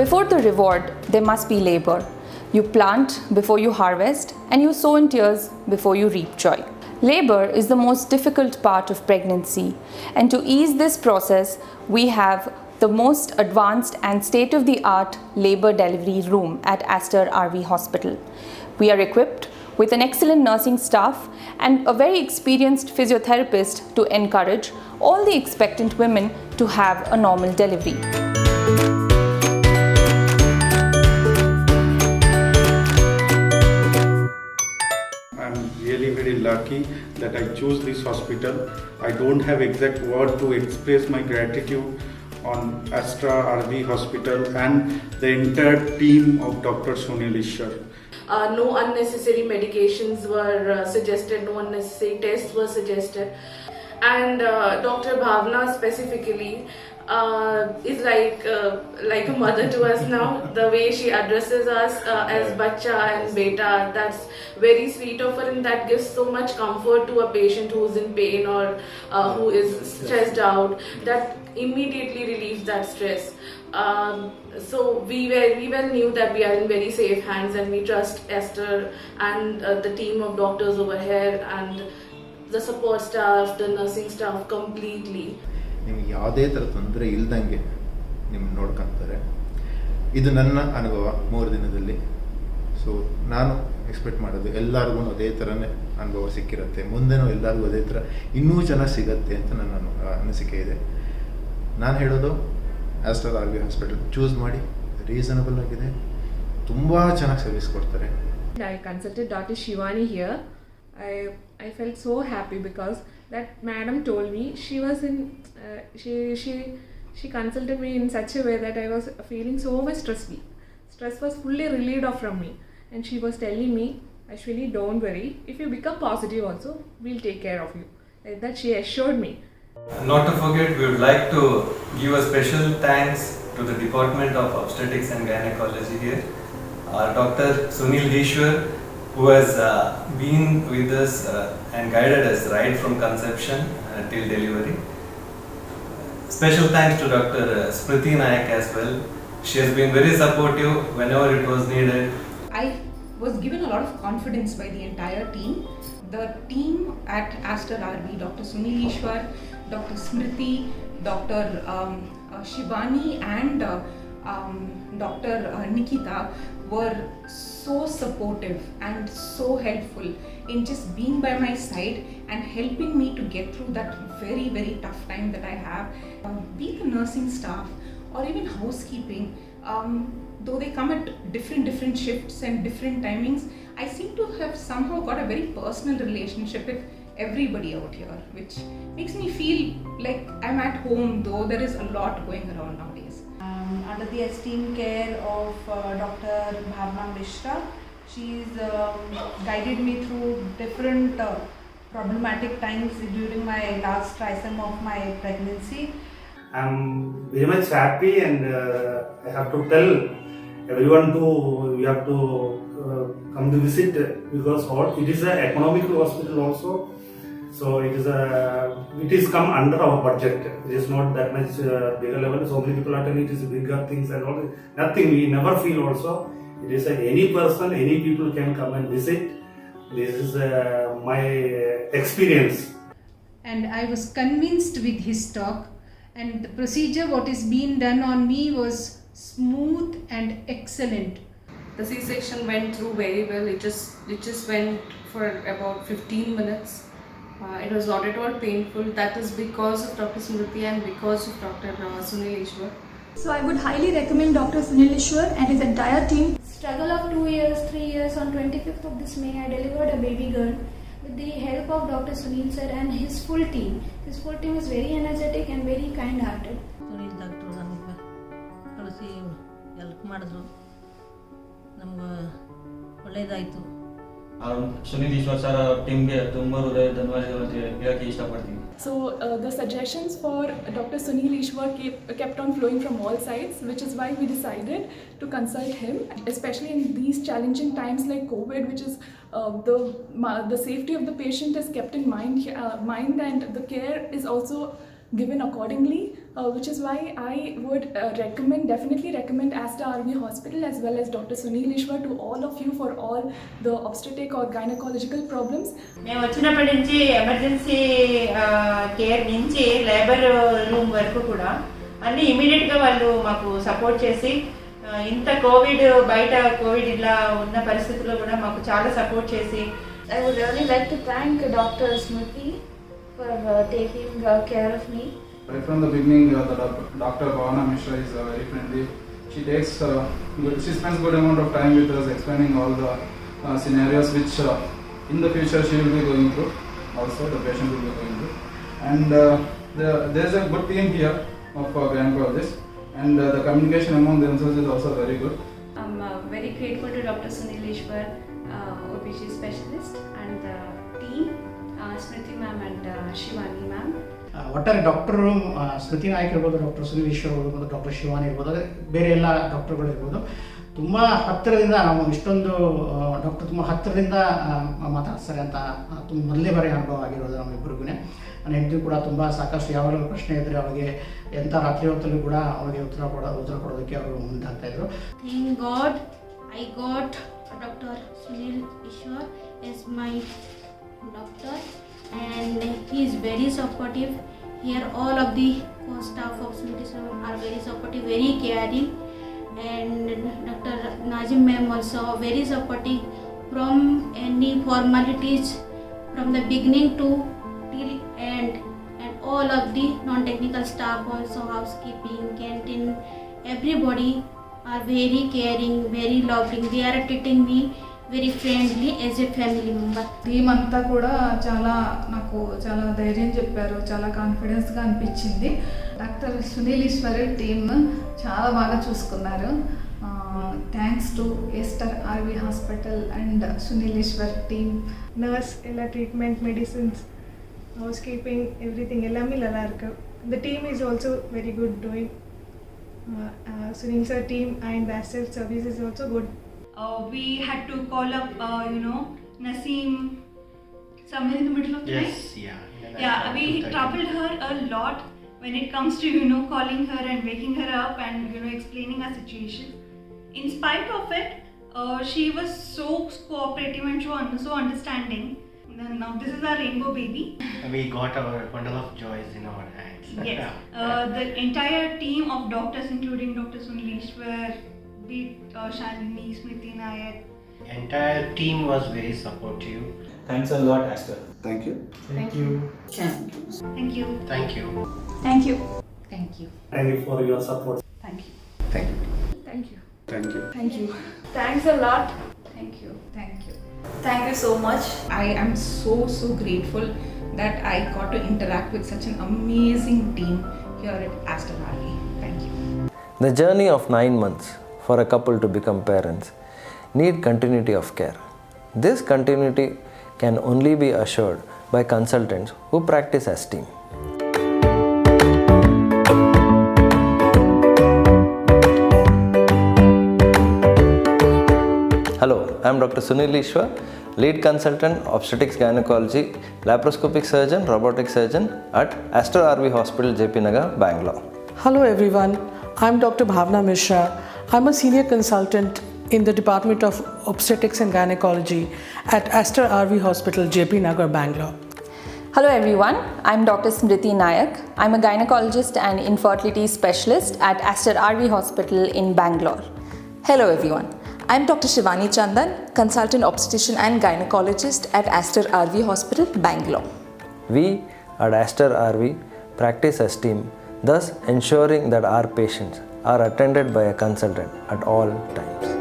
Before the reward, there must be labor. You plant before you harvest, and you sow in tears before you reap joy. Labor is the most difficult part of pregnancy, and to ease this process, we have the most advanced and state-of-the-art labor delivery room at Aster RV Hospital. We are equipped with an excellent nursing staff and a very experienced physiotherapist to encourage all the expectant women to have a normal delivery. I'm really very lucky that I chose this hospital. I don't have exact word to express my gratitude on Astra RV Hospital and the entire team of Dr. Sunil Ishwar. No unnecessary medications were suggested, no unnecessary tests were suggested. And Dr. Bhavna specifically is like a mother to us now. The way she addresses us as bacha and beta, that's very sweet of her, and that gives so much comfort to a patient who is in pain or who is stressed out. That immediately relieves that stress. So we well knew that we are in very safe hands, and we trust Esther and the team of doctors over here and the support staff, the nursing staff completely. ನಿಮಗೆ ಯಾವುದೇ ಥರ ತೊಂದರೆ ಇಲ್ದಂಗೆ ನಿಮ್ಮನ್ನು ನೋಡ್ಕೊತಾರೆ. ಇದು ನನ್ನ ಅನುಭವ 3 ದಿನದಲ್ಲಿ. ಸೊ ನಾನು ಎಕ್ಸ್ಪೆಕ್ಟ್ ಮಾಡೋದು ಎಲ್ಲರಿಗೂ ಅದೇ ಥರನೇ ಅನುಭವ ಸಿಕ್ಕಿರುತ್ತೆ, ಮುಂದೆನೂ ಎಲ್ಲರಿಗೂ ಅದೇ ಥರ ಇನ್ನೂ ಚೆನ್ನಾಗಿ ಸಿಗುತ್ತೆ ಅಂತ ನನ್ನ ಅನಿಸಿಕೆ ಇದೆ. ನಾನು ಹೇಳೋದು ಆಸ್ಟರ್ RV ಹಾಸ್ಪಿಟಲ್ ಚೂಸ್ ಮಾಡಿ, ರೀಸನಬಲ್ ಆಗಿದೆ, ತುಂಬ ಚೆನ್ನಾಗಿ ಸರ್ವಿಸ್ ಕೊಡ್ತಾರೆ. I consulted Dr. Shivani here. I felt so happy because that madam told me she was in she consulted me in such a way that I was feeling so much stress was fully relieved off from me, and she was telling me, Ashwini, don't worry, if you become positive also, we'll take care of you. Like that she assured me. Not to forget, we would like to give a special thanks to the Department of Obstetrics and Gynecology here, Dr. Sunil Ishwar, who has been with us and guided us right from conception till delivery. Special thanks to Dr. Smriti Nayak as well. She has been very supportive whenever it was needed. I was given a lot of confidence by the entire team. The team at Aster RV, Dr. Sunil Ishwar, Dr. Smriti, Dr. Shivani and Dr. Nikita were so supportive and so helpful in just being by my side and helping me to get through that very, very tough time that I have. Be the nursing staff or even housekeeping, though they come at different shifts and different timings, I seem to have somehow got a very personal relationship with everybody out here, which makes me feel like I'm at home, though there is a lot going around nowadays. Under the esteemed care of Dr. Bhavna Mishra, she's guided me through different problematic times during my last trimester of my pregnancy. I'm very much happy, and I have to tell everyone we have to come to visit, because it is an economical hospital also. So it is come under our budget. It is not that much bigger level. So many people are telling it is bigger things and all. Nothing. We never feel also. It is any person, any people can come and visit. This is my experience. And I was convinced with his talk, and the procedure what is being done on me was smooth and excellent. The C-section went through very well. It just went for about 15 minutes. It was not at all painful. That is because of Dr. Smriti and because of Dr. Sunil Ishwar. So I would highly recommend Dr. Sunil Ishwar and his entire team. Struggle of 2 years, 3 years, on 25th of this May I delivered a baby girl with the help of Dr. Sunil sir and his full team. His full team is very energetic and very kind-hearted. Sunil doctor ನಮಗೆ ಕಳಿಸಿ help ಮಾಡಿದ್ರು, ನಮ್ಗೆ ಒಳ್ಳೆಯದಾಯಿತು. Sunil Eshwar sir ಟೀಮ್ಗೆ ತುಂಬ ಹೃದಯ ಧನ್ಯವಾದಗಳು ಅಂತ ಹೇಳಕ್ಕೆ ಇಷ್ಟಪಡ್ತೀನಿ. So the suggestions for Dr. Sunil Ishwar kept on flowing from all sides, which is why we decided to consult him, especially in these challenging times like COVID, which is the safety of the patient is kept in mind and the care is also given accordingly. which is why I would definitely recommend Aster RV Hospital as well as Dr. Sunil Ishwar to all of you for all the obstetric or gynecological problems. మేము వచ్చినప్పటి నుంచి emergency care నుంచి labour room వరకు కూడా అన్ని ఇమీడియట్గా వాళ్ళు మాకు సపోర్ట్ చేసి ఇంత కోవిడ్ బయట కోవిడ్ ఇలా ఉన్న పరిస్థితుల్లో కూడా మాకు చాలా సపోర్ట్ చేసి I would really like to thank Dr. Smriti for taking care of me. Right from the beginning, Dr. Bhavna Mishra is very friendly. She spends good amount of time with us, explaining all the scenarios which in the future she will be going through. Also, the patient will be going through. And there is a good team here of gynecologists, and the communication among themselves is also very good. I'm very grateful to Dr. Sunil Ishwar, OBG specialist, and the team, Smriti ma'am and Shivani ma'am. ಒಟ್ಟಾರೆ doctor ಸ್ಮೃತಿ ನಾಯಕ್ ಇರ್ಬೋದು, doctor Sunil Eshwar ಇರ್ಬೋದು, doctor Shivani ಇರ್ಬೋದು, ಬೇರೆ ಎಲ್ಲ ಡಾಕ್ಟರ್ಗಳು ಇರ್ಬೋದು, ತುಂಬ ಹತ್ತಿರದಿಂದ ನಾವು ಇಷ್ಟೊಂದು ಡಾಕ್ಟರ್ ತುಂಬ ಹತ್ತಿರದಿಂದ ಮಾತಾಡ್ತಾರೆ ಅಂತ ತುಂಬ ಮೊದಲೇ ಬಾರಿ ಅನುಭವ ಆಗಿರೋದು ನಮ್ಮಿಬ್ಬರಿಗೂ. ನನ್ನ ಹೆಂಡತಿ ಕೂಡ ತುಂಬ ಸಾಕಷ್ಟು ಯಾವಾಗಲೂ ಪ್ರಶ್ನೆ ಇದ್ದರೆ ಅವಳಿಗೆ ಎಂಥ ರಾತ್ರಿ ಹೊತ್ತಲ್ಲೂ ಕೂಡ ಅವಳಿಗೆ ಉತ್ತರ ಕೊಡೋದಕ್ಕೆ ಅವರು ಮುಂದಾಗ್ತಾಯಿದ್ರು. Thank God I got Dr. Sunil Ishwar as my doctor, and he is very supportive. Here all of the staff of Smriti are very supportive, very caring, and Dr. Nazim ma'am also very supportive from any formalities from the beginning to till end, and all of the non-technical staff also, housekeeping, canteen, everybody are very caring, very loving. They are treating me very friendly as a family member. Team అంతా కూడా నాకు చాలా ధైర్యం చెప్పారు, చాలా కాన్ఫిడెన్స్గా అనిపించింది. Doctor Sunil Eshwar team చాలా బాగా చూసుకున్నారు. Thanks to Aster RV hospital and Sunil Eshwar team. Nurse எல்லா treatment medicines housekeeping everything எல்லாமே நல்லா இருக்கு. The team is also very good doing. Sunil sir team and the Aster service is also good. We had to call up, Naseem somewhere in the middle of the night. Yeah, we troubled her a lot when it comes to, calling her and waking her up and, explaining our situation. In spite of it, she was so cooperative and so understanding. Now this is our rainbow baby. We got our bundle of joys in our hands. Yes. The entire team of doctors, including Dr. Sunil Ishwar, Shalini, Smriti Nayak. Entire team was very supportive. Thanks a lot, Aster. Thank you. Thank you. Thank you. Thank you. Thank you. Thank you. Thank you for your support. Thank you. Thank you. Thank you. Thank you. Thank you. Thanks a lot. Thank you. Thank you. Thank you so much. I am so grateful that I got to interact with such an amazing team here at Aster RV. Thank you. The journey of 9 months for a couple to become parents need continuity of care. This continuity can only be assured by consultants who practice as team. Hello, I am Dr. Sunil Ishwar, lead consultant obstetrics gynecology, laparoscopic surgeon, robotic surgeon at Aster RV Hospital, JP Nagar, Bangalore. Hello everyone, I am Dr. Bhavna Mishra. I am a senior consultant in the Department of Obstetrics and Gynecology at Aster RV Hospital, JP Nagar, Bangalore. Hello everyone, I'm Dr. Smriti Nayak. I'm a gynecologist and infertility specialist at Aster RV Hospital in Bangalore. Hello everyone, I'm Dr. Shivani Chandan, consultant obstetrician and gynecologist at Aster RV Hospital, Bangalore. We at Aster RV practice as team, thus ensuring that our patients are attended by a consultant at all times.